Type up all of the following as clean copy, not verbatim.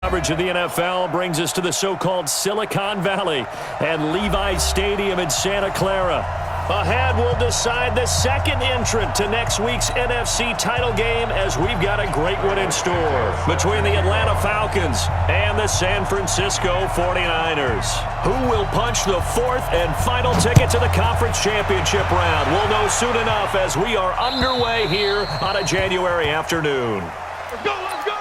Coverage of the NFL brings us to the so-called Silicon Valley and Levi's Stadium in Santa Clara. Ahead, we'll decide the second entrant to next week's NFC title game as we've got a great one in store between the Atlanta Falcons and the San Francisco 49ers. Who will punch the fourth and final ticket to the conference championship round? We'll know soon enough as we are underway here on a January afternoon. Let's go, let's go!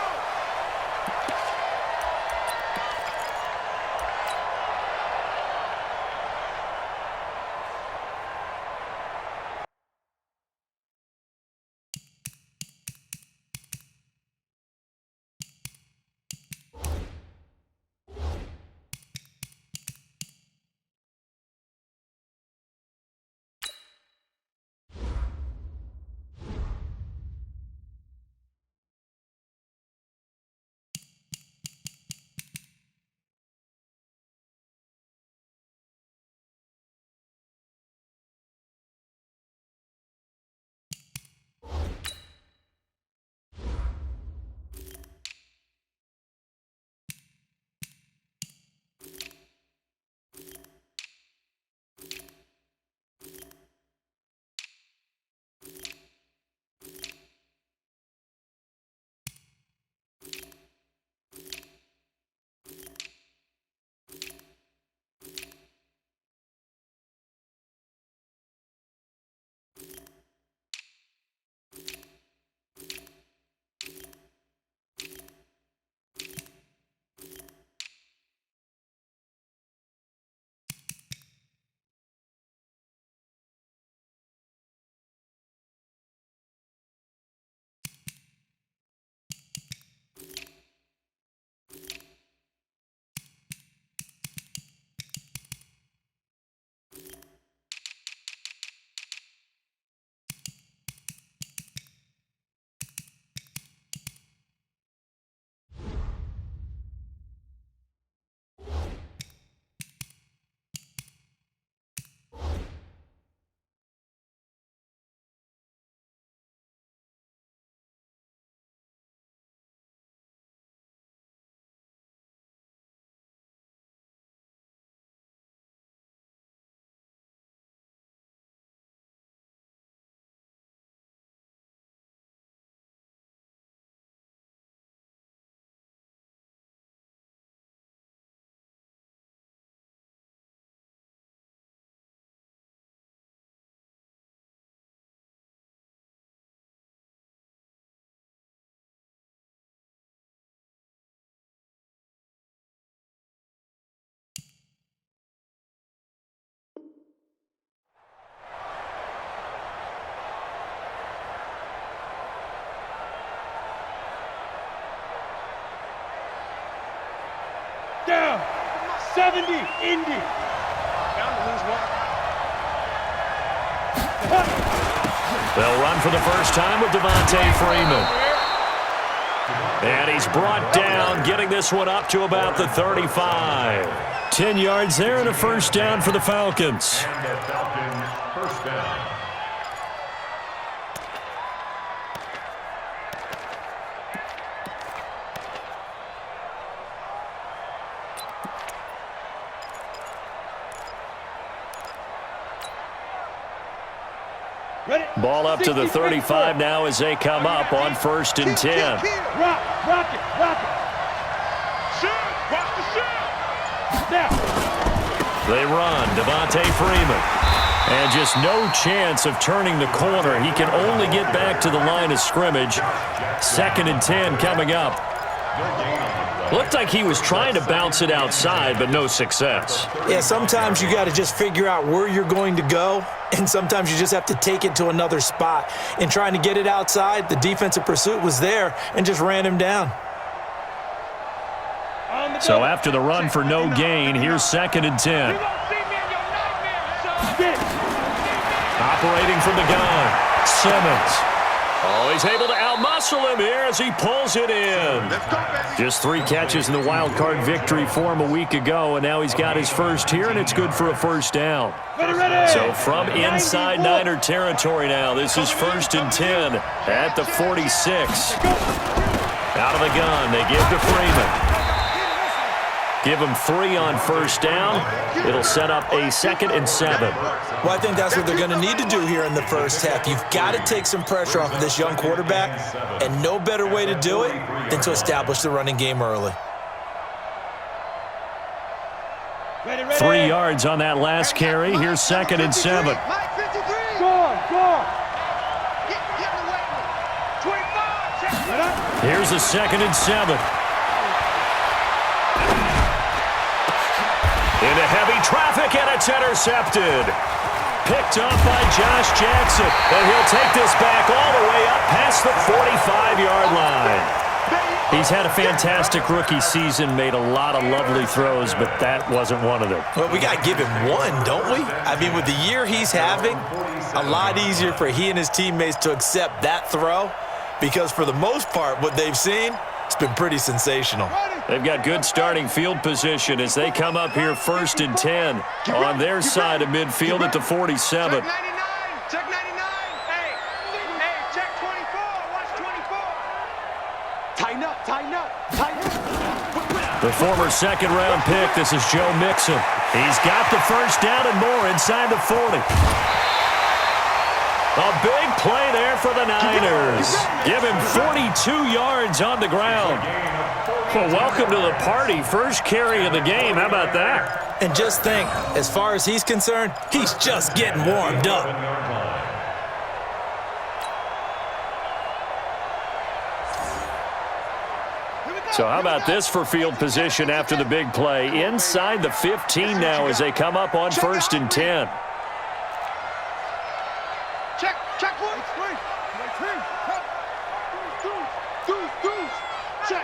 Down, 70, Indy. Down to lose one. They'll run for the first time with Devontae Freeman. And he's brought down, getting this one up to about the 35. 10 yards there and a first down for the Falcons. And the Falcons first down. Ball up to the 35 now as they come up on 1st and 10. Rock it. Shoot, watch the shoot. Now. They run, Devontae Freeman. And just no chance of turning the corner. He can only get back to the line of scrimmage. 2nd and 10 coming up. Looked like he was trying to bounce it outside, but no success. Yeah, sometimes you got to just figure out where you're going to go, and sometimes you just have to take it to another spot. In trying to get it outside, the defensive pursuit was there and just ran him down. So after the run for no gain, here's 2nd and 10. Operating from the gun, Simmons. Oh, he's able to outmuscle him here as he pulls it in. Just 3 catches in the wild card victory for him a week ago, and now he's got his first here, and it's good for a first down. So from inside Niner territory now, this is 1st and 10 at the 46. Out of the gun, they give to Freeman. Give him 3 on first down. It'll set up a 2nd and 7. Well, I think that's what they're going to need to do here in the first half. You've got to take some pressure off of this young quarterback, and no better way to do it than to establish the running game early. 3 yards on that last carry. Here's 2nd and 7. Go on. Here's a 2nd and 7. Into heavy traffic, and it's intercepted. Picked up by Josh Jackson, and he'll take this back all the way up past the 45-yard line. He's had a fantastic rookie season, made a lot of lovely throws, but that wasn't one of them. Well, we got to give him one, don't we? I mean, with the year he's having, a lot easier for he and his teammates to accept that throw, because for the most part, what they've seen, it's been pretty sensational. They've got good starting field position as they come up here 1st and 10 on their side of midfield at the 47. Check 99. Hey, check 24. Watch 24. Tighten up. The former 2nd-round pick, this is Joe Mixon. He's got the first down and more inside the 40. A big play there for the Niners. Give him 42 yards on the ground. Well, welcome to the party. First carry of the game. How about that? And just think, as far as he's concerned, he's just getting warmed up. So how about this for field position after the big play? Inside the 15 now as they come up on 1st and 10. Check one. Check.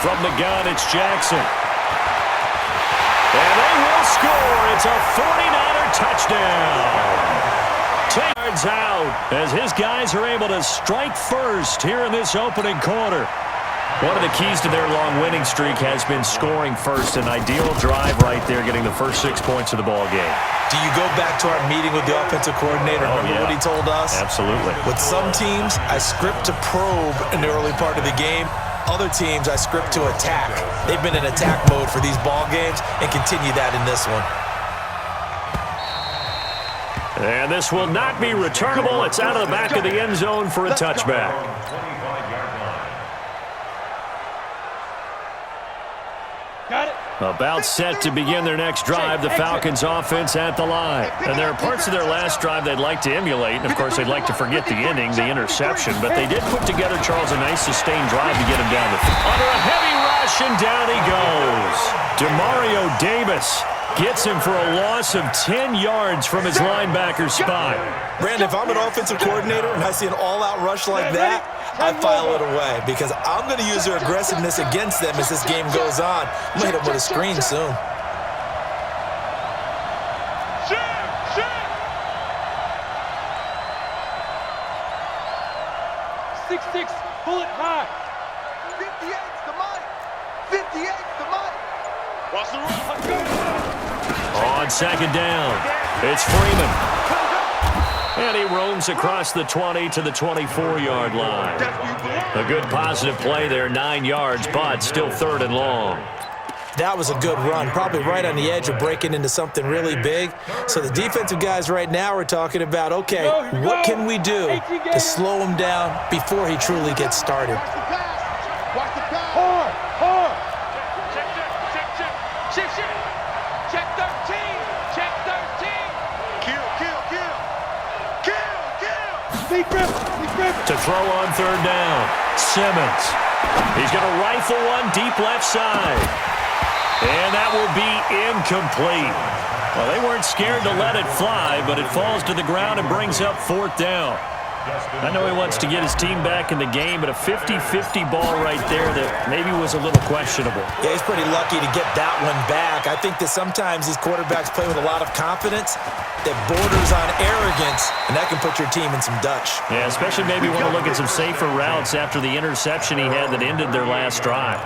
From the gun, it's Jackson. And they will score. It's a 49er touchdown. 10 yards out as his guys are able to strike first here in this opening quarter. One of the keys to their long winning streak has been scoring first. An ideal drive right there, getting the first 6 points of the ball game. Do you go back to our meeting with the offensive coordinator? Remember what he told us? Absolutely. With some teams, I script to probe in the early part of the game. Other teams, I script to attack. They've been in attack mode for these ball games and continue that in this one. And this will not be returnable. It's out of the back of the end zone for a touchback. Got it. About set to begin their next drive, the Falcons offense at the line. And there are parts of their last drive they'd like to emulate, and of course they'd like to forget the ending, the interception, but they did put together, Charles, a nice sustained drive to get him down the field. Under a heavy rush, and down he goes. Demario Davis gets him for a loss of 10 yards from his linebacker spot. Brandon, if I'm an offensive coordinator and I see an all-out rush like that, I file it away because I'm going to use their aggressiveness against them as this game goes on. I'm going to hit them with a screen soon. Six, pull it high. 58's the mic. 58's the mic. Watch the run. On 2nd down, it's Freeman. And he roams across the 20 to the 24-yard line. A good positive play there, 9 yards, but still 3rd and long. That was a good run, probably right on the edge of breaking into something really big. So the defensive guys right now are talking about, okay, what can we do to slow him down before he truly gets started? Hard. Check 13. Check 13. Kill. Big grip. To throw on 3rd down, Simmons. He's going to rifle one deep left side. And that will be incomplete. Well, they weren't scared to let it fly, but it falls to the ground and brings up 4th down. I know he wants to get his team back in the game, but a 50-50 ball right there that maybe was a little questionable. Yeah, he's pretty lucky to get that one back. I think that sometimes these quarterbacks play with a lot of confidence that borders on arrogance, and that can put your team in some Dutch. Yeah, especially maybe want to look at some safer routes after the interception he had that ended their last drive.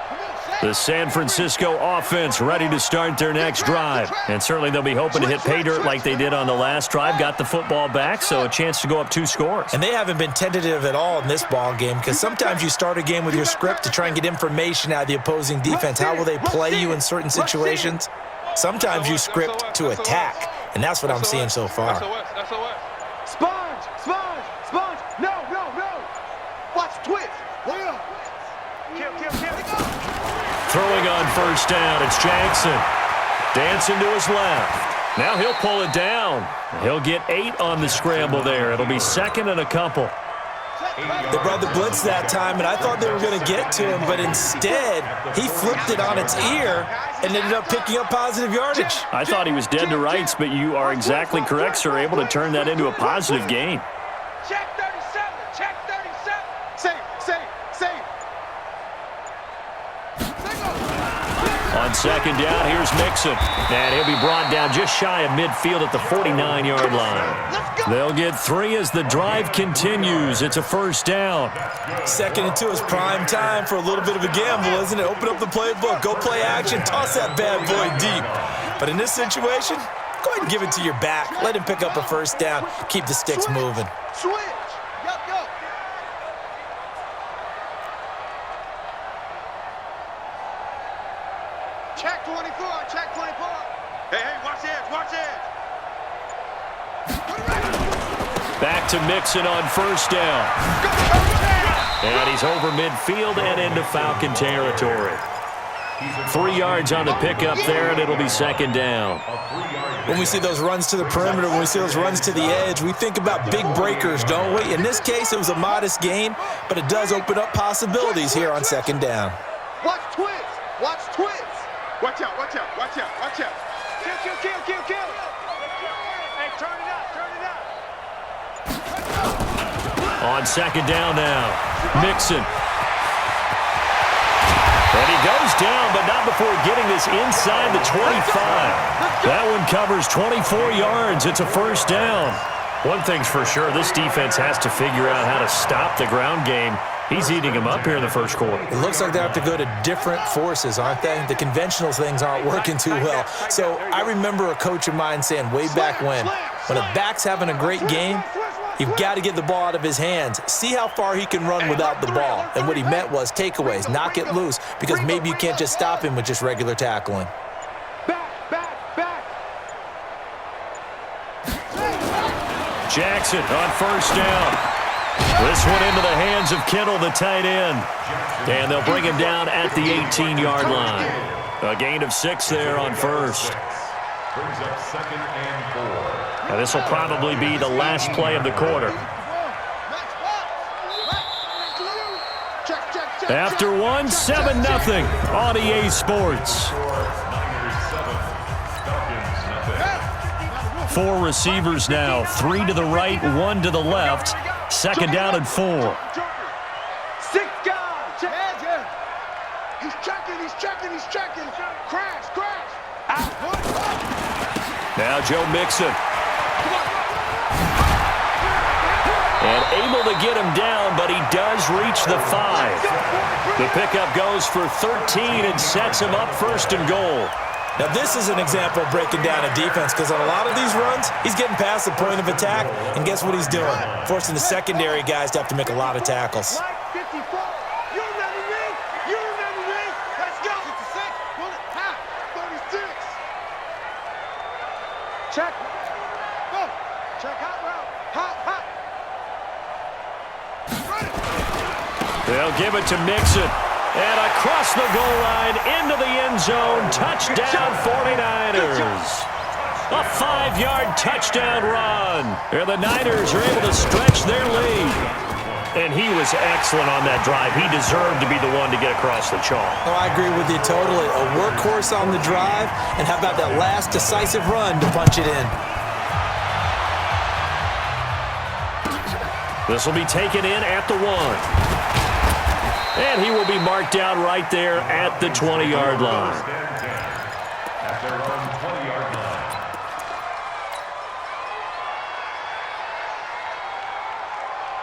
Come on, Shaq. The San Francisco offense ready to start their next drive. And certainly they'll be hoping to hit pay dirt like they did on the last drive. Got the football back, so a chance to go up 2 scores. And they haven't been tentative at all in this ball game, because sometimes you start a game with your script to try and get information out of the opposing defense. How will they play you in certain situations? Sometimes you script to attack, and that's what I'm seeing so far. Sponge, sponge, sponge. No, no, no. Watch twist. Kill. Throwing on first down, it's Jackson. Dancing to his left. Now he'll pull it down. He'll get 8 on the scramble there. It'll be 2nd and a couple. They brought the blitz that time, and I thought they were going to get to him, but instead, he flipped it on its ear and ended up picking up positive yardage. I thought he was dead to rights, but you are exactly correct, sir. Able to turn that into a positive gain. Check 37. Check 37. Save. On second down, here's Mixon. And he'll be brought down just shy of midfield at the 49-yard line. They'll get 3 as the drive continues. It's a first down. 2nd and 2 is prime time for a little bit of a gamble, isn't it? Open up the playbook, go play action, toss that bad boy deep. But in this situation, go ahead and give it to your back. Let him pick up a first down. Keep the sticks moving. Switch. Yup. Check 24. Check 24. Hey, watch it. Back to Mixon on first down. And he's over midfield and into Falcon territory. 3 yards on the pickup there, and it'll be 2nd down. When we see those runs to the perimeter, when we see those runs to the edge, we think about big breakers, don't we? In this case, it was a modest gain, but it does open up possibilities here on 2nd down. Watch twist. Watch out. Kill. Hey, turn it up. On 2nd down now, Mixon. And he goes down, but not before getting this inside the 25. That one covers 24 yards. It's a first down. One thing's for sure, this defense has to figure out how to stop the ground game. He's eating them up here in the first quarter. It looks like they have to go to different forces, aren't they? The conventional things aren't working too well. So I remember a coach of mine saying way back when a back's having a great game, you've got to get the ball out of his hands. See how far he can run without the ball. And what he meant was takeaways, knock it loose, because maybe you can't just stop him with just regular tackling. Back. Jackson on first down. This one into the hands of Kittle, the tight end. And they'll bring him down at the 18-yard line. A gain of 6 there on first. Brings up 2nd and 4. Now this will probably be the last play of the quarter. After 1, 7-0 on EA Sports. 4 receivers now, 3 to the right, 1 to the left. 2nd down and 4. 6 guys. He's checking. Crash. Out. Now Joe Mixon. And able to get him down, but he does reach the 5. The pickup goes for 13 and sets him up 1st and goal. Now, this is an example of breaking down a defense, because on a lot of these runs, he's getting past the point of attack, and guess what he's doing? Forcing the secondary guys to have to make a lot of tackles. You remember me? Let's go. 56. Pull it. Half. 36. Check. Go. Check hot route. Hot. They'll give it to Mixon. And across the goal line, into the end zone, touchdown 49ers. A 5-yard touchdown run. And the Niners are able to stretch their lead. And he was excellent on that drive. He deserved to be the one to get across the chalk. Oh, I agree with you totally. A workhorse on the drive, and how about that last decisive run to punch it in? This will be taken in at the 1. And he will be marked down right there at the 20-yard line. At their own 20-yard line.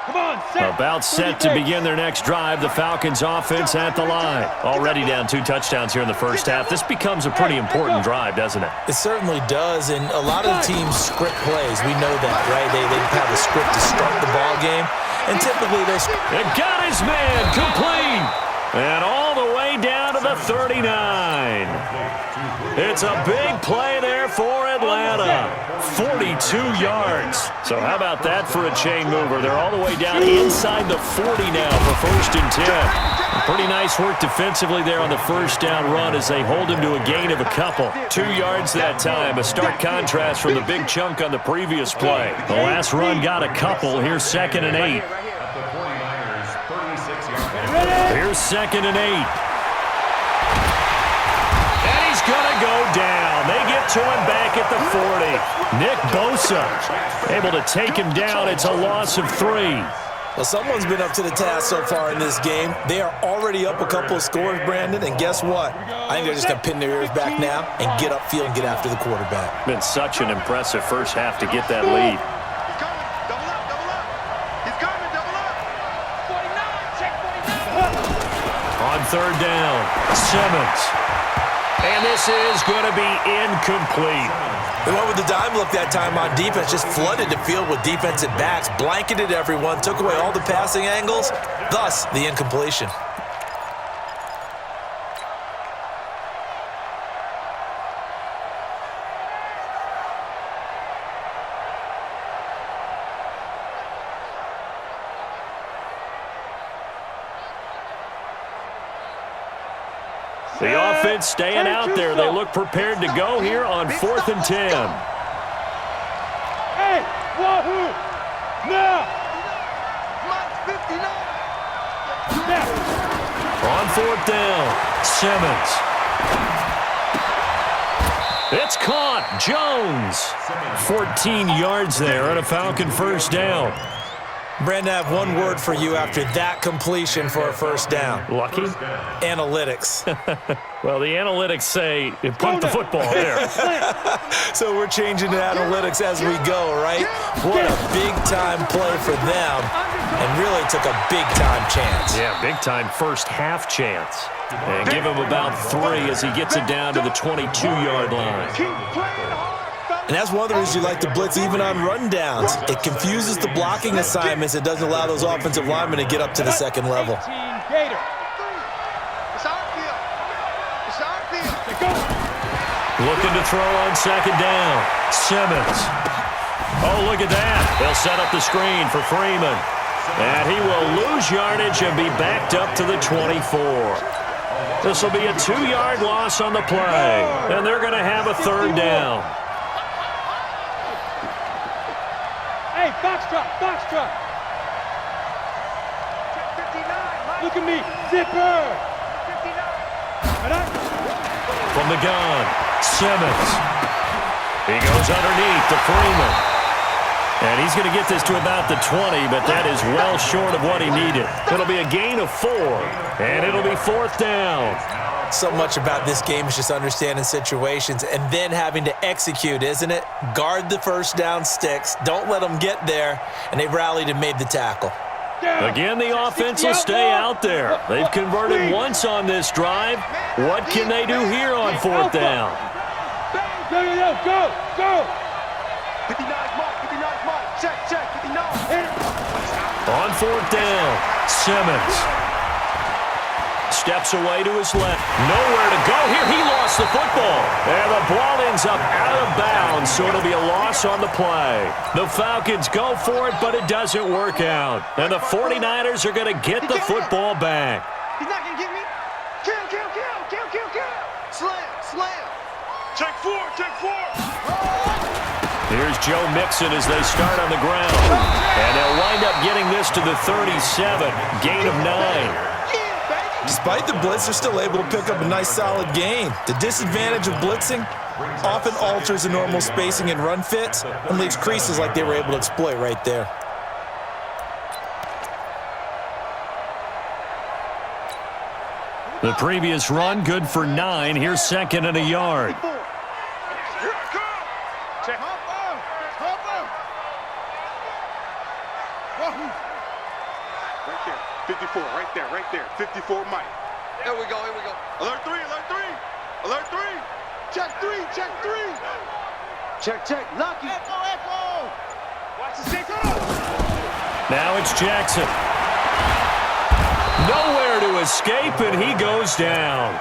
About set to begin their next drive. The Falcons offense at the line. Already down 2 touchdowns here in the first half. This becomes a pretty important drive, doesn't it? It certainly does, and a lot of the teams script plays. We know that, right? They have a script to start the ball game, and typically those... It got his man complete, and all the way down to the 39. It's a big play there for Atlanta. 42 yards. So how about that for a chain mover? They're all the way down inside the 40 now for 1st and 10. Pretty nice work defensively there on the first down run as they hold him to a gain of a couple. 2 yards that time, a stark contrast from the big chunk on the previous play. The last run got a couple. Here's 2nd and 8. Here's 2nd and 8. Gonna go down. They get to him back at the 40. Nick Bosa able to take him down. It's a loss of 3. Well, someone's been up to the task so far in this game. They are already up a couple of scores, Brandon, and guess what? I think they're just going to pin their ears back now and get upfield and get after the quarterback. Been such an impressive first half to get that lead. He's coming. Double up, double up. He's coming, double up. 49, check 49. On 3rd down, Simmons. And this is going to be incomplete. They went with the dime look that time on defense, just flooded the field with defensive backs, blanketed everyone, took away all the passing angles, thus the incompletion. The offense staying out there. They look prepared to go here on 4th and 10. Hey, wahoo! Now! Mike 59! On 4th down, Simmons. It's caught. Jones. 14 yards there and a Falcon first down. Brandon, I have one word for you after that completion for a first down. Lucky? Analytics. Well, the analytics say put the football there. So we're changing to analytics as we go, right? What a big-time play for them, and really took a big-time chance. Yeah, big-time first half chance. And give him about 3 as he gets it down to the 22-yard line. Keep playing hard, fellas. And that's one of the reasons you like to blitz even on rundowns. It confuses the blocking assignments. It doesn't allow those offensive linemen to get up to the second level. It's our field. It's our field. Looking to throw on 2nd down. Simmons. Oh, look at that. They'll set up the screen for Freeman. And he will lose yardage and be backed up to the 24. This will be a 2-yard loss on the play. And they're going to have a 3rd down. Hey, box truck. Look at me, zipper. 59. From the gun, Simmons. He goes underneath to Freeman. And he's going to get this to about the 20, but that is well short of what he needed. It'll be a gain of 4, and it'll be 4th down. So much about this game is just understanding situations and then having to execute, isn't it? Guard the first down sticks. Don't let them get there. And they rallied and made the tackle. Again, the offense will stay out there. They've converted once on this drive. What can they do here on 4th down? Go. 59 mark. Check, 59. On 4th down, Simmons. Steps away to his left. Nowhere to go here. He lost the football. And the ball ends up out of bounds, so it'll be a loss on the play. The Falcons go for it, but it doesn't work out. And the 49ers are going to get the football back. He's not going to get me. Kill. Slam. Check 4. Here's Joe Mixon as they start on the ground. And they'll wind up getting this to the 37. Gain of 9. Despite the blitz, they're still able to pick up a nice solid gain. The disadvantage of blitzing often alters the normal spacing and run fits and leaves creases like they were able to exploit right there. The previous run good for 9. Here's 2nd and a yard. Right there. 54, right there. 54 Mike. Here we go. Alert 3. Alert 3. Check 3. Check. Lucky. Echo. Watch the six. Now it's Jackson. Nowhere to escape, and he goes down.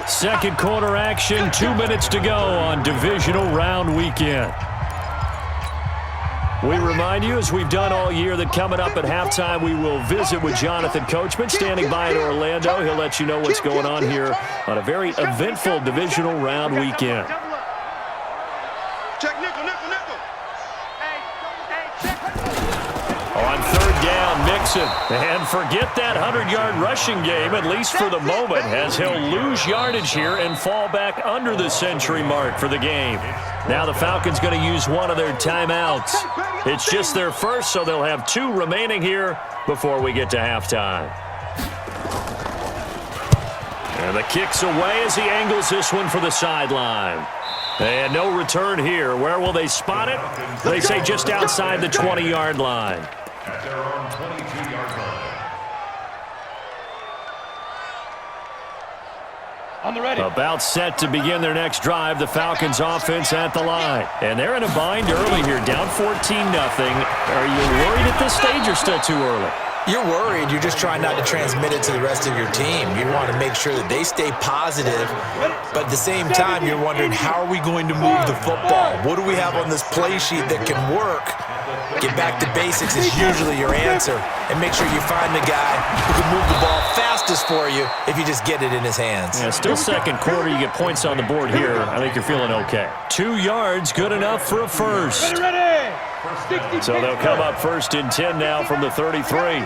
Second quarter action, 2 minutes to go on Divisional Round Weekend. We remind you, as we've done all year, that coming up at halftime, we will visit with Jonathan Coachman, standing by in Orlando. He'll let you know what's going on here on a very eventful Divisional Round Weekend. Check nickel. On third down, Mixon. And forget that 100-yard rushing game, at least for the moment, as he'll lose yardage here and fall back under the century mark for the game. Now the Falcons going to use one of their timeouts. It's just their first, so they'll have 2 remaining here before we get to halftime. And the kick's away as he angles this one for the sideline. And no return here. Where will they spot it? They say just outside the 20-yard line. At their own 22-yard line. On the ready. About set to begin their next drive, the Falcons offense at the line. And they're in a bind early here, down 14-0. Are you worried at this stage or still too early? You're worried. You're just trying not to transmit it to the rest of your team. You want to make sure that they stay positive, but at the same time, you're wondering, how are we going to move the football? What do we have on this play sheet that can work? Get back to basics is usually your answer, and make sure you find the guy who can move the ball fastest for you if you just get it in his hands. Yeah, still second quarter. You get points on the board here. I think you're feeling okay. 2 yards, good enough for a first. Ready. So they'll come up 1st and 10 now from the 33. Hey,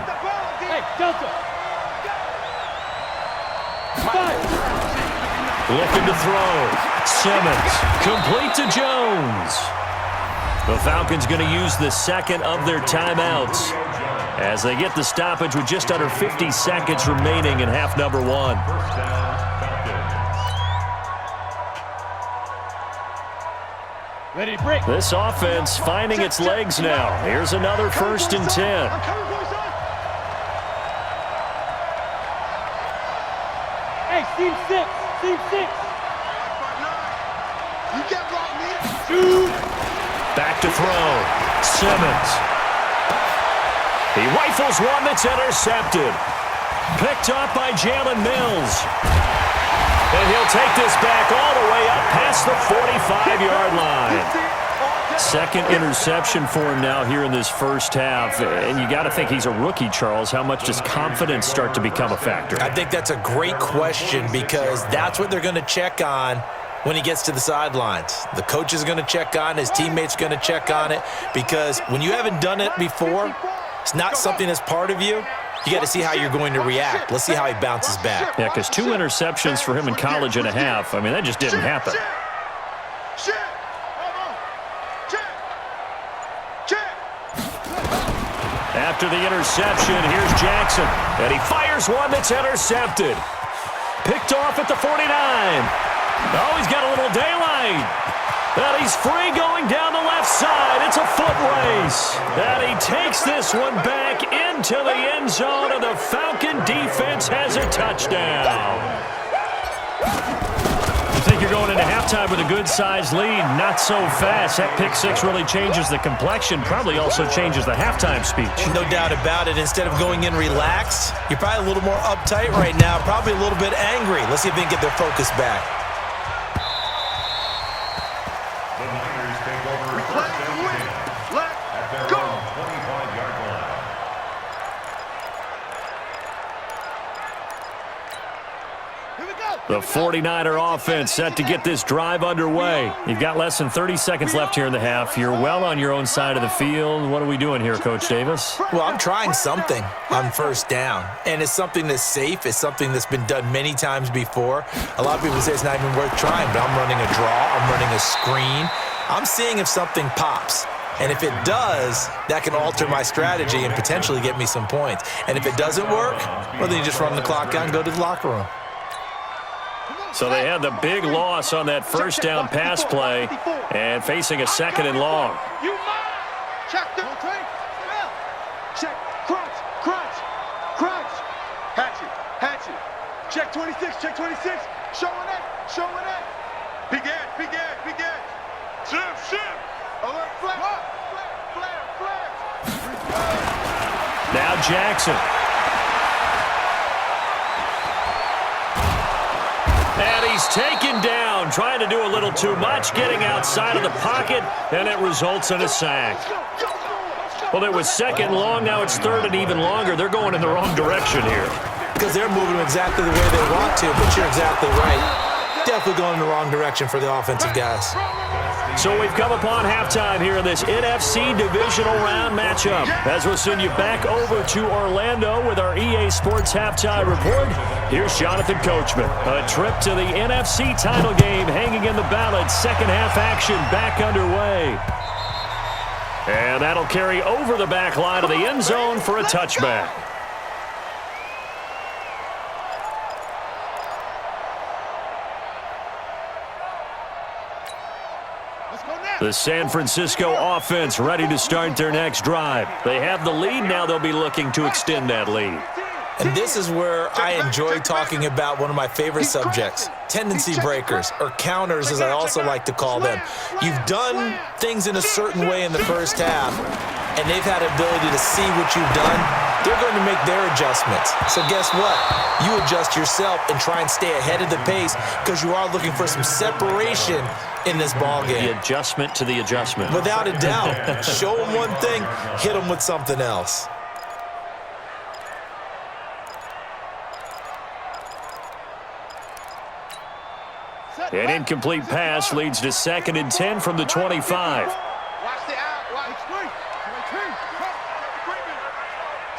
Delta. 5. Looking to throw. Simmons. Complete to Jones. The Falcons going to use the second of their timeouts as they get the stoppage with just under 50 seconds remaining in half number 1. First down, Falcons. Ready to break. This offense finding its legs now. Here's another 1st and 10. Hey, team 6. You get blocked, man. Shoot. Back to throw. Simmons. He rifles one that's intercepted. Picked up by Jalen Mills. And he'll take this back all the way up past the 45-yard line. Second interception for him now here in this first half. And you got to think he's a rookie, Charles. How much does confidence start to become a factor? I think that's a great question, because that's what they're going to check on when he gets to the sidelines. The coach is going to check on it. His teammates are going to check on it, because when you haven't done it before, it's not something that's part of you. You got to see how you're going to react. Let's see how he bounces back. Yeah, because 2 interceptions for him in college and a half. I mean, that just didn't happen. After the interception, here's Jackson. And he fires one that's intercepted. Picked off at the 49. Oh, he's got a little daylight. And he's free going down the left side. It's a foot race. And he takes this one back into the end zone, and the Falcon defense has a touchdown. You think you're going into halftime with a good-sized lead. Not so fast. That pick six really changes the complexion, probably also changes the halftime speech. No doubt about it. Instead of going in relaxed, you're probably a little more uptight right now, probably a little bit angry. Let's see if they can get their focus back. The Niners take over first and 10 at their own 25-yard line. The 49er offense set to get this drive underway. You've got less than 30 seconds left here in the half. You're well on your own side of the field. What are we doing here, Coach Davis? Well, I'm trying something on first down, and it's something that's safe. It's something that's been done many times before. A lot of people say it's not even worth trying, but I'm running a draw. I'm running a screen. I'm seeing if something pops. And if it does, that can alter my strategy and potentially get me some points. And if it doesn't work, well, then you just run the clock out and go to the locker room. So they had the big loss on that first down pass play and facing a second and long. Check the check. Crunch. 26, check 26. Showing that. Big edge. Shift. Alert, flare. Now Jackson. And he's taken down, trying to do a little too much, getting outside of the pocket, and it results in a sack. Well, it was second long, now it's third and even longer. They're going in the wrong direction here. Because they're moving exactly the way they want to, but you're exactly right. Definitely going in the wrong direction for the offensive guys. So we've come upon halftime here in this NFC Divisional Round matchup. As we'll send you back over to Orlando with our EA Sports Halftime Report, here's Jonathan Coachman. A trip to the NFC title game hanging in the balance. Second half action back underway. And that'll carry over the back line of the end zone for a touchback. The San Francisco offense ready to start their next drive. They have the lead. Now they'll be looking to extend that lead. And this is where I enjoy talking about one of my favorite subjects, tendency breakers, or counters as I also like to call them. You've done things in a certain way in the first half, and they've had the ability to see what you've done. They're going to make their adjustments. So guess what? You adjust yourself and try and stay ahead of the pace because you are looking for some separation in this ball game. The adjustment to the adjustment. Without a doubt. Show them one thing, hit them with something else. An incomplete pass leads to 2nd and 10 from the 25. Watch the out.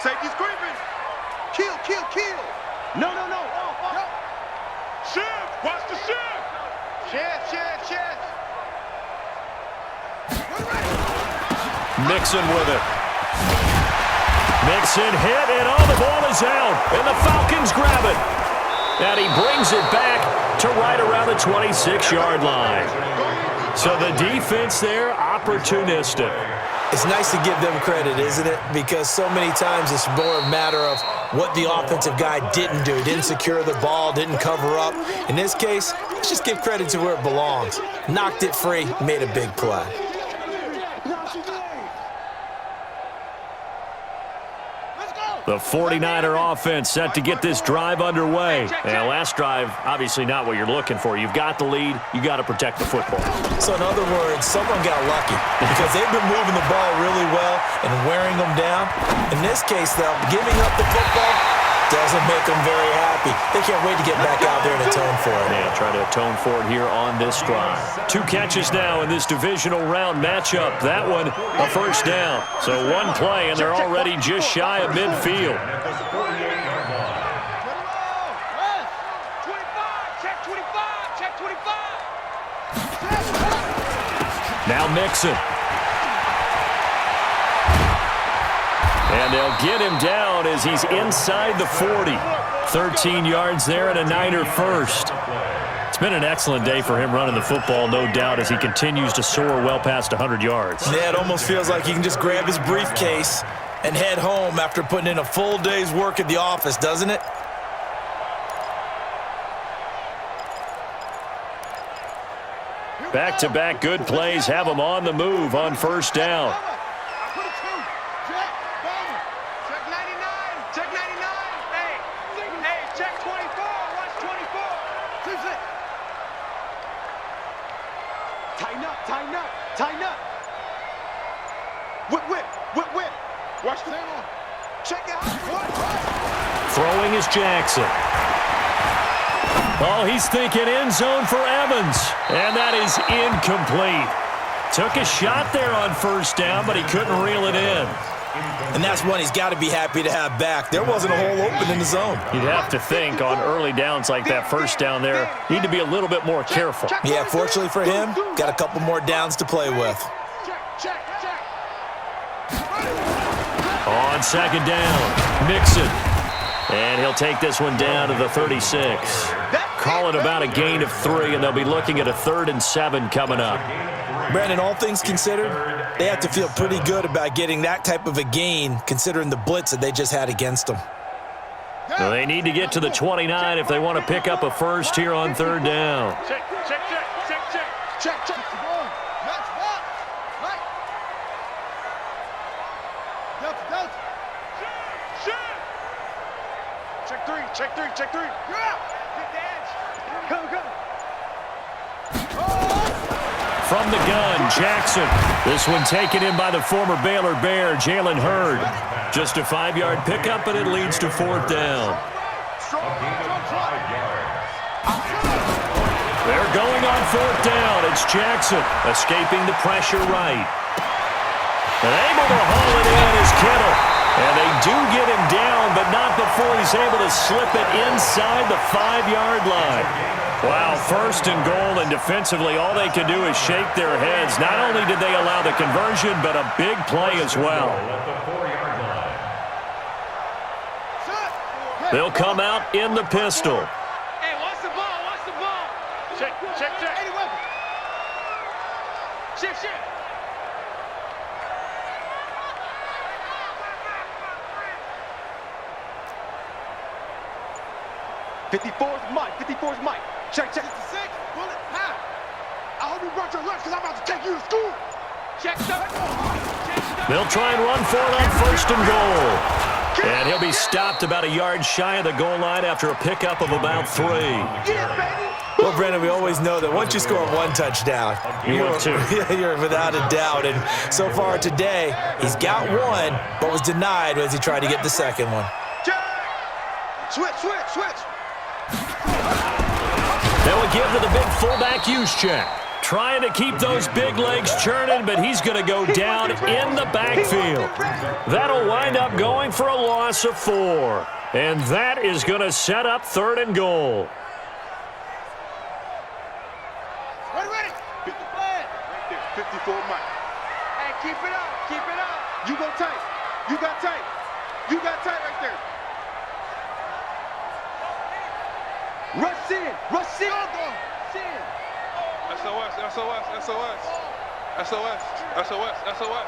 Safety's creeping. Kill. No. Shift. Watch the shift. Shift. Mixon with it. Mixon hit, and the ball is out. And the Falcons grab it. And he brings it back to right around the 26-yard line. So the defense there, opportunistic. It's nice to give them credit, isn't it? Because so many times it's more a matter of what the offensive guy didn't do. He didn't secure the ball, didn't cover up. In this case, let's just give credit to where it belongs. Knocked it free, made a big play. The 49er offense set to get this drive underway. And last drive, obviously not what you're looking for. You've got the lead. You got to protect the football. So in other words, someone got lucky because they've been moving the ball really well and wearing them down. In this case, though, giving up the football doesn't make them very happy. They can't wait to get back out there and atone for it. Yeah, trying to atone for it here on this drive. 2 catches now in this divisional round matchup. That one, a first down. So one play, and they're already just shy of midfield. Now Mixon. And they'll get him down as he's inside the 40. 13 yards there and a Niner first. It's been an excellent day for him running the football, no doubt, as he continues to soar well past 100 yards. Yeah, it almost feels like he can just grab his briefcase and head home after putting in a full day's work at the office, doesn't it? Back-to-back good plays have him on the move on first down. Tighten up. Whip. Watch the ball. Check it out. Throwing is Jackson. Oh, he's thinking end zone for Evans. And that is incomplete. Took a shot there on first down, but he couldn't reel it in. And that's one he's got to be happy to have back. There wasn't a hole open in the zone. You'd have to think on early downs like that first down there, need to be a little bit more careful. Yeah, fortunately for him, got a couple more downs to play with. On second down, Mixon. And he'll take this one down to the 36. Call it about a gain of 3, and they'll be looking at a 3rd and 7 coming up. Brandon, all things considered, they have to feel pretty good about getting that type of a gain considering the blitz that they just had against them. Well, they need to get to the 29 if they want to pick up a first here on third down. Check, check, check, check, check, check, check. Match, match. Right. Delta. Check three, check three, check three. Yeah. Get the edge. Come. From the gun, Jackson. This one taken in by the former Baylor Bear, Jalen Hurd. Just a 5-yard pickup, and it leads to fourth down. They're going on fourth down. It's Jackson escaping the pressure right. And able to haul it in is Kittle. And they do get him down, but not before he's able to slip it inside the 5-yard line. Wow, first and goal, and defensively all they can do is shake their heads. Not only did they allow the conversion, but a big play as well. They'll come out in the pistol. Hey, watch the ball, watch the ball. Check. Any weapon. Shift. 54's Mike. Check. 66, bullet, half. I hope you brought your lunch because I'm about to take you to school. Check stuff. They'll try and run for it on first and goal. And he'll be stopped about a yard shy of the goal line after a pickup of about 3. Well, Brandon, we always know that once you score one touchdown, you're without a doubt. And so far today, he's got one, but was denied as he tried to get the second one. Switch. They will give to the big fullback Juszczyk. Trying to keep those big legs churning, but he's going to go down in the backfield. That'll wind up going for a loss of 4. And that is going to set up third and goal. Ready. Beat the flag. Right there, 54 Mike. Hey, keep it up. You go tight. You got tight right there. Rush in. SOS.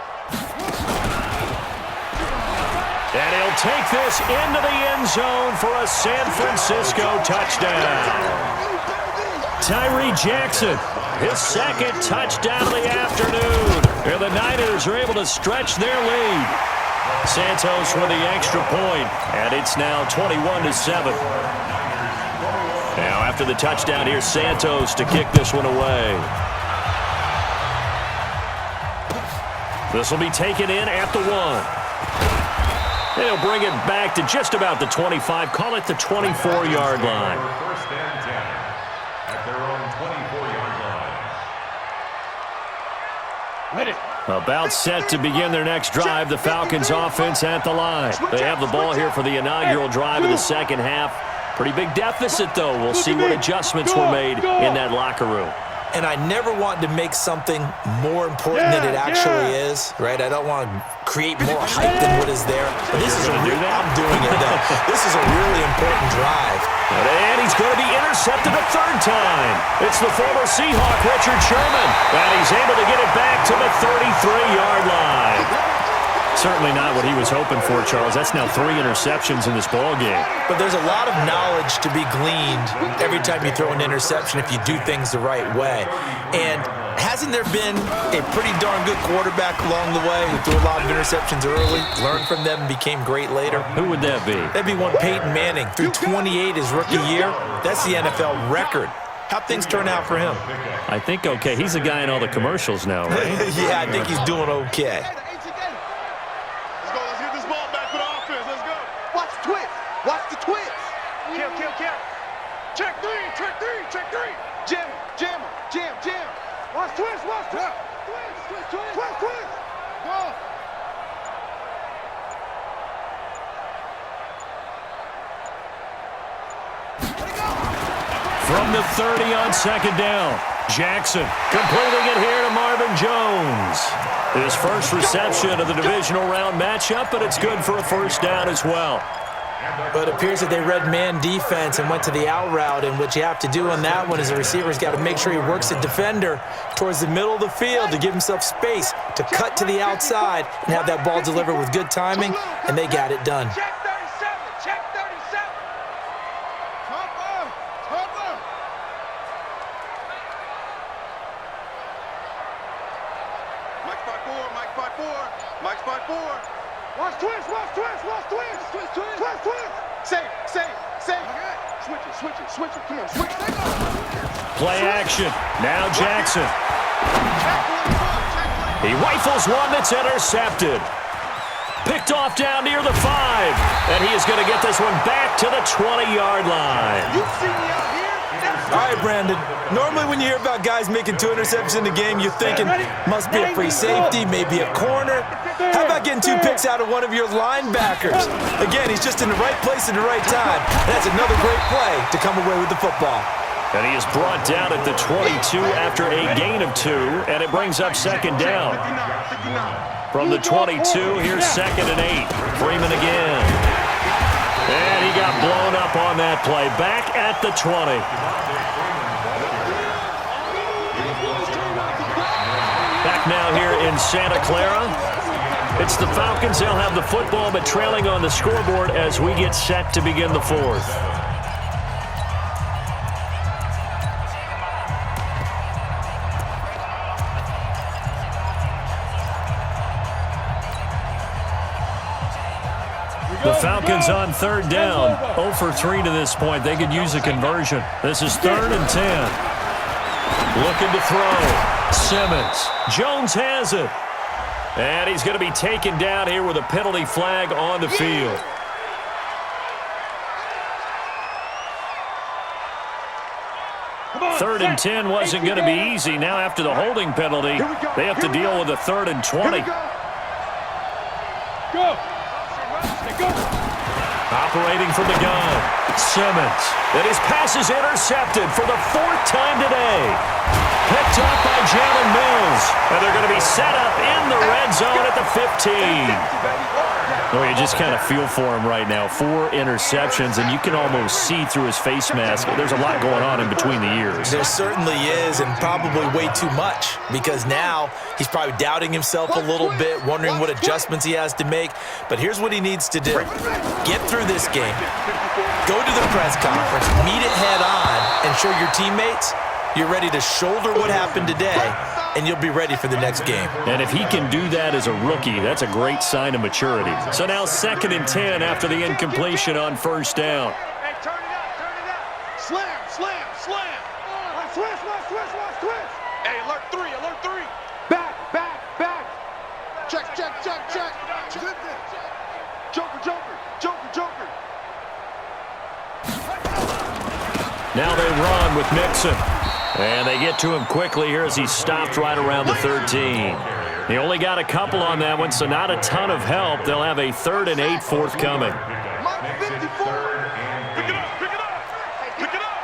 And he'll take this into the end zone for a San Francisco touchdown. Tyree Jackson, his second touchdown of the afternoon. And the Niners are able to stretch their lead. Santos with the extra point, and it's now 21-7. Now after the touchdown, here's Santos to kick this one away. This will be taken in at the 1. They'll bring it back to just about the 25. Call it the 24-yard line. First and 10 at their own 24-yard line. Ready. About set to begin their next drive, the Falcons offense at the line. They have the ball here for the inaugural drive of the second half. Pretty big deficit, though. We'll see what adjustments were made in that locker room. And I never want to make something more important than it actually is, right? I don't want to create more hype than what is there. But this is I'm doing it, though. This is a really important drive. And he's going to be intercepted a third time. It's the former Seahawk, Richard Sherman. And he's able to get it back to the 33-yard line. Certainly not what he was hoping for, Charles. That's now 3 interceptions in this ballgame. But there's a lot of knowledge to be gleaned every time you throw an interception if you do things the right way. And hasn't there been a pretty darn good quarterback along the way who threw a lot of interceptions early, learned from them, and became great later? Who would that be? That'd be one Peyton Manning. Threw 28 his rookie year. That's the NFL record. How'd things turn out for him? I think okay. He's a guy in all the commercials now, right? Yeah, I think he's doing okay. Check three. Jam. Watch twist. Twist. Go. From the 30 on second down, Jackson completing it here to Marvin Jones. His first reception of the divisional round matchup, but it's good for a first down as well. But it appears that they read man defense and went to the out route, and what you have to do on that one is the receiver's got to make sure he works the defender towards the middle of the field to give himself space to cut to the outside and have that ball delivered with good timing, and they got it done. Check 37. Watch twist, watch twist, watch twist. Twist, twist. Twist, twist. Save, save, save. Switch it, switch it, switch it. Come on, switch it. Play action. Now Jackson. He rifles one that's intercepted. Picked off down near the 5. And he is going to get this one back to the 20-yard line. You see me out here? All right, Brandon. Normally when you hear about guys making 2 interceptions in the game, you're thinking, must be a free safety, maybe a corner. How about getting 2 picks out of one of your linebackers? Again, he's just in the right place at the right time. That's another great play to come away with the football. And he is brought down at the 22 after a gain of 2, and it brings up second down. From the 22, here's 2nd and 8. Freeman again. And he got blown up on that play. Back at the 20. Back now here in Santa Clara. It's the Falcons. They'll have the football, but trailing on the scoreboard as we get set to begin the 4th. The Falcons on 3rd down. 0 for 3 to this point. They could use a conversion. This is 3rd and 10. Looking to throw. Simmons. Jones has it. And he's going to be taken down here with a penalty flag on the field. Third and 10 wasn't going to be easy. Now after the holding penalty, they have to deal with a 3rd and 20. Go. Operating from the gun, Simmons. And his pass is intercepted for the 4th time today. Picked up by Jalen Mills. And they're going to be set up in the red zone at the 15. Oh, you just kind of feel for him right now. 4 interceptions, and you can almost see through his face mask. There's a lot going on in between the ears. There certainly is, and probably way too much, because now he's probably doubting himself a little bit, wondering what adjustments he has to make. But here's what he needs to do. Get through this game. Go to the press conference, meet it head on, and show your teammates you're ready to shoulder what happened today, and you'll be ready for the next game. And if he can do that as a rookie, that's a great sign of maturity. So now 2nd and 10 after the incompletion on 1st down. Hey, turn it out, turn it out. Slam, slam, slam. Watch twist, watch twist, watch twist. Hey, alert 3, alert 3. Back, back, back. Check, check, check, check. Joker, joker, joker, joker. Now they run with Mixon. And they get to him quickly here as he's stopped right around the 13. He only got a couple on that one, so not a ton of help. They'll have a 3rd and 8 forthcoming. Mike 54. Pick it up, pick it up. Hey, pick it up.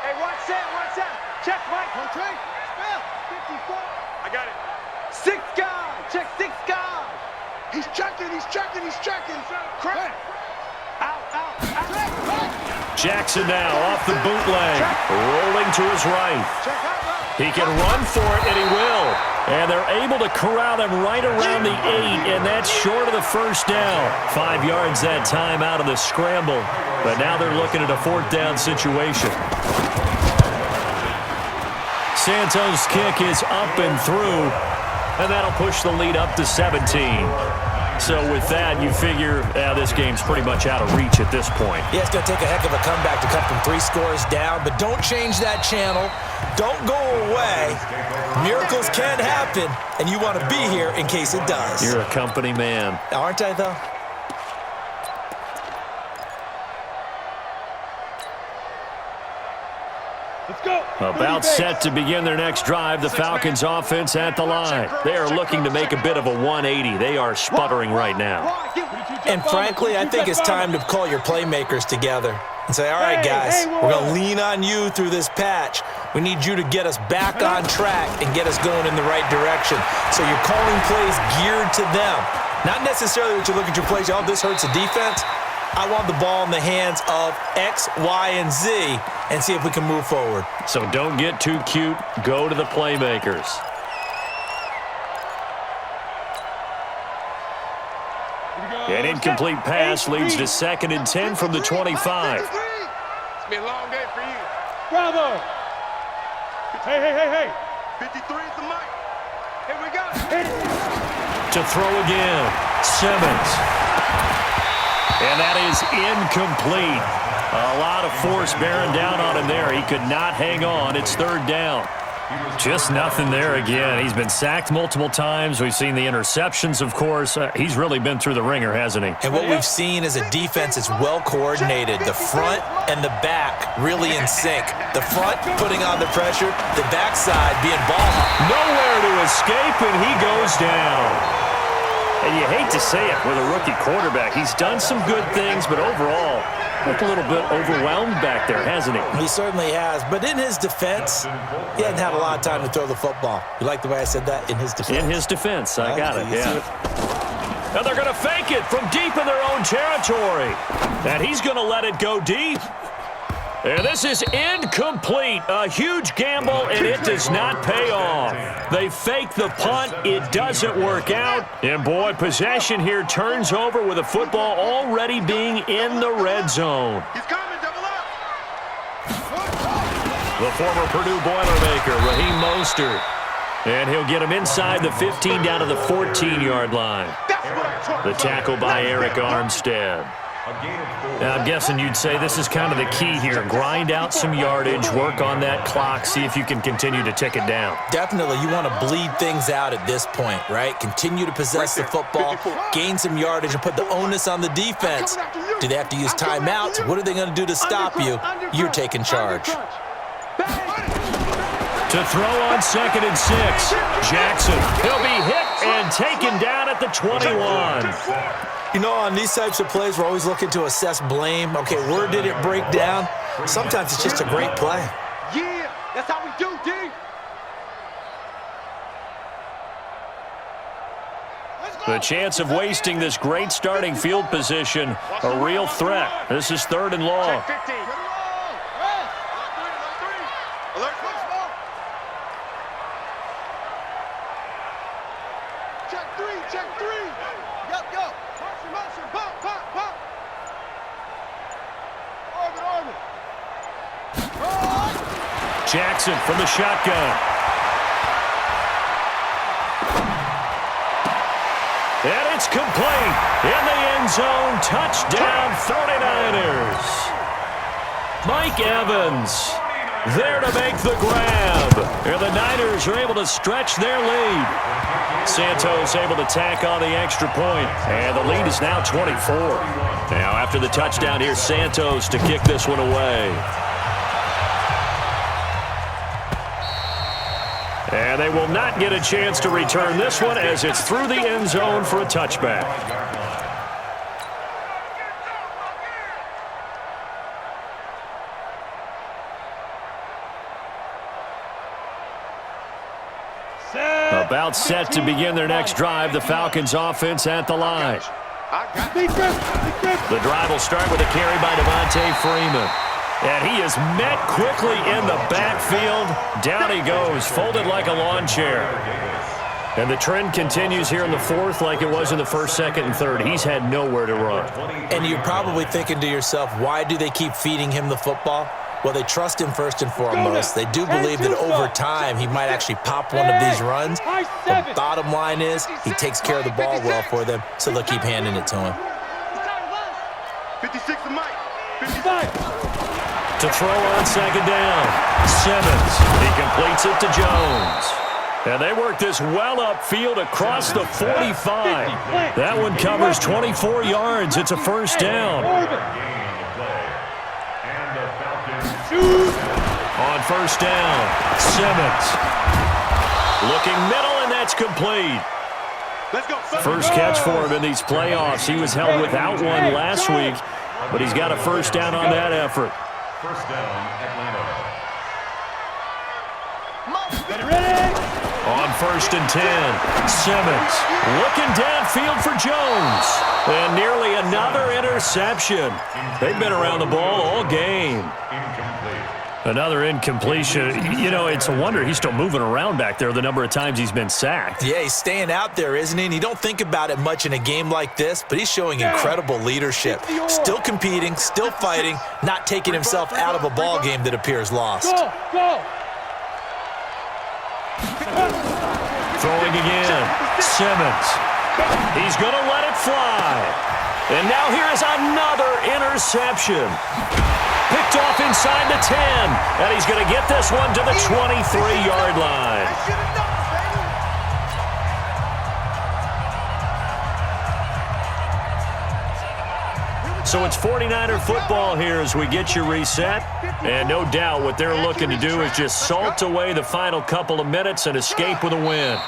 Hey, watch that. Check, Mike. Okay. Spell. 54. I got it. 6 guys. Check 6 guys. He's checking, he's checking, he's checking. Crack. Out. Jackson now off the bootleg, rolling to his right. He can run for it, and he will. And they're able to corral him right around the 8, and that's short of the 1st down. 5 yards that time out of the scramble. But now they're looking at a 4th down situation. Santos' kick is up and through, and that'll push the lead up to 17. So with that, you figure this game's pretty much out of reach at this point. Yeah, it's going to take a heck of a comeback to come from 3 scores down, but don't change that channel. Don't go away. Miracles can happen, and you want to be here in case it does. You're a company man. Aren't I, though? Let's go. About set to begin their next drive, the Falcons offense at the line. They are looking to make a bit of a 180. They are sputtering right now. And frankly, I think it's time to call your playmakers together and say, all right, guys, we're going to lean on you through this patch. We need you to get us back on track and get us going in the right direction. So you're calling plays geared to them. Not necessarily that you look at your plays, oh, this hurts the defense. I want the ball in the hands of X, Y, and Z and see if we can move forward. So don't get too cute. Go to the playmakers. An incomplete pass leads to 2nd and 10 from the 25. It's been a long day for you. Bravo. Hey. 53 is the mic. Here we go. To throw again. Simmons. And that is incomplete. A lot of force bearing down on him there. He could not hang on. It's third down. Just nothing there again. He's been sacked multiple times. We've seen the interceptions, of course. He's really been through the ringer, hasn't he? And what we've seen is a defense that's well coordinated. The front and the back really in sync. The front putting on the pressure, the backside being ball hawk. Nowhere to escape, and he goes down. And you hate to say it with a rookie quarterback. He's done some good things, but overall, looked a little bit overwhelmed back there, hasn't he? He certainly has. But in his defense, he hasn't had a lot of time to throw the football. You like the way I said that? In his defense. In his defense. I got it, yeah. And they're going to fake it from deep in their own territory. And he's going to let it go deep. And this is incomplete. A huge gamble, and it does not pay off. They fake the punt. It doesn't work out. And, boy, possession here turns over with a football already being in the red zone. He's coming, double up. The former Purdue Boilermaker, Raheem Mostert. And he'll get him inside the 15 down to the 14-yard line. The tackle by Eric Armstead. Now, I'm guessing you'd say this is kind of the key here. Grind out some yardage, work on that clock, see if you can continue to tick it down. Definitely. You want to bleed things out at this point, right? Continue to possess the football, gain some yardage, and put the onus on the defense. Do they have to use timeouts? What are they going to do to stop you? You're taking charge. To throw on 2nd and 6. Jackson. He'll be hit and taken down at the 21. You know, on these types of plays, we're always looking to assess blame. Okay, where did it break down? Sometimes it's just a great play. Yeah, that's how we do, D. The chance of wasting this great starting field position, a real threat. This is 3rd and long. Check 15. Alert. Check 3, check 3. Yo. Motion, pop. Orbit. Jackson from the shotgun. And it's complete. In the end zone, touchdown 49ers. Mike Evans there to make the grab. And the Niners are able to stretch their lead. Santos able to tack on the extra point. And the lead is now 24. Now after the touchdown, here's Santos to kick this one away. And they will not get a chance to return this one as it's through the end zone for a touchback. About set to begin their next drive. The Falcons offense at the line. The drive will start with a carry by Devontae Freeman. And he is met quickly in the backfield. Down he goes, folded like a lawn chair. And the trend continues here in the 4th like it was in the 1st, 2nd, and 3rd. He's had nowhere to run. And you're probably thinking to yourself, why do they keep feeding him the football? Well, they trust him first and foremost. They do believe that over time he might actually pop one of these runs. The bottom line is he takes care of the ball well for them, so they'll keep handing it to him. 56 to Mike. 55. To throw on 2nd down. Simmons. He completes it to Jones. And they work this well upfield across the 45. That one covers 24 yards. It's a 1st down. On 1st down, Simmons. Looking middle, and that's complete. First catch for him in these playoffs. He was held without one last week, but he's got a 1st down on that effort. 1st down, Atlanta. On 1st and 10, Simmons looking downfield for Jones. And nearly another interception. They've been around the ball all game. Another incompletion. You know, it's a wonder he's still moving around back there the number of times he's been sacked. Yeah, he's staying out there, isn't he? And you don't think about it much in a game like this, but he's showing incredible leadership. Still competing, still fighting, not taking himself out of a ball game that appears lost. Go. Throwing again. Simmons. He's going to let it fly. And now here is another interception. Picked off inside the 10. And he's going to get this one to the 23-yard line. So it's 49er football here as we get you reset. And no doubt what they're looking to do is just salt away the final couple of minutes and escape with a win.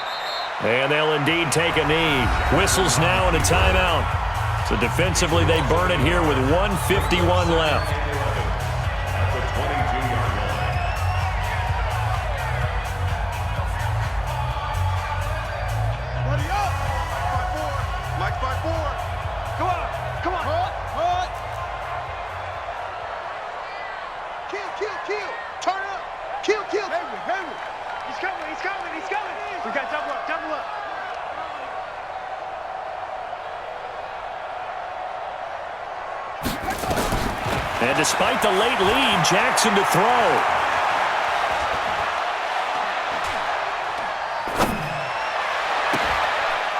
And they'll indeed take a knee. Whistles now and a timeout. So defensively they burn it here with 1:51 left. At the 22-yard line. Buddy up. 5-4. Mike 5-4. Come on. Come on. Hut. Kill. Turn up. Kill. Henry. He's coming. We got double up. And despite the late lead, Jackson to throw.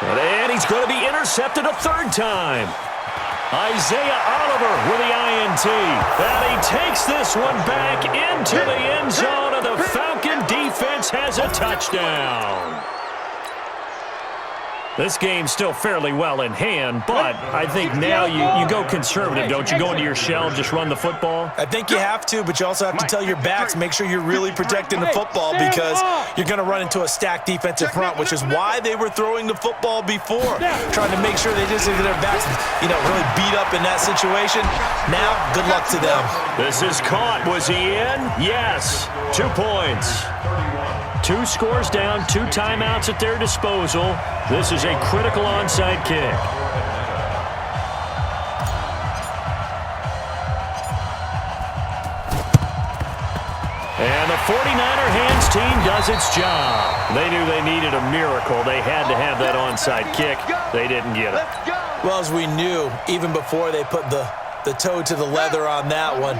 And he's going to be intercepted a third time. Isaiah Oliver with the INT. And he takes this one back into the end zone, and the Falcon defense has a touchdown. This game's still fairly well in hand, but I think now you go conservative, don't you? Go into your shell and just run the football? I think you have to, but you also have to tell your backs, make sure you're really protecting the football because you're going to run into a stacked defensive front, which is why they were throwing the football before, trying to make sure they just get their backs, really beat up in that situation. Now, good luck to them. This is caught. Was he in? Yes. 2 points. 2 scores down, 2 timeouts at their disposal. This is a critical onside kick. And the 49er hands team does its job. They knew they needed a miracle. They had to have that onside kick. They didn't get it. Well, as we knew, even before they put the toe to the leather on that one,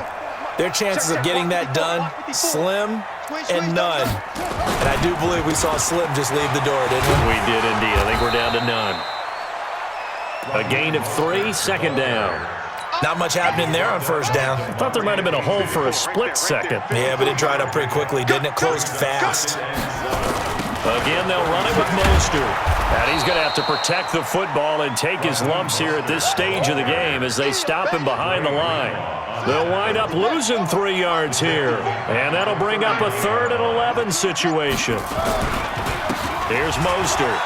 their chances of getting that done, slim and none. And I do believe we saw Slim just leave the door, didn't we? We did indeed. I think we're down to none. A gain of 3, second down. Not much happening there on first down. I thought there might have been a hole for a split second. Yeah, but it dried up pretty quickly, didn't it? Closed fast. Again, they'll run it with Mostert. And he's going to have to protect the football and take his lumps here at this stage of the game as they stop him behind the line. They'll wind up losing 3 yards here. And that'll bring up a 3rd and 11 situation. Here's Mostert.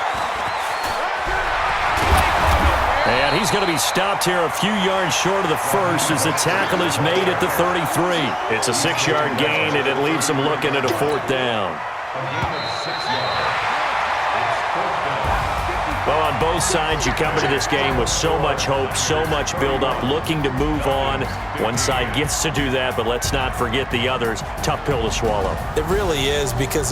And he's going to be stopped here a few yards short of the first as the tackle is made at the 33. It's a 6-yard gain, and it leaves them looking at a 4th down. Well, on both sides, you come into this game with so much hope, so much build-up, looking to move on. One side gets to do that, but let's not forget the others. Tough pill to swallow. It really is because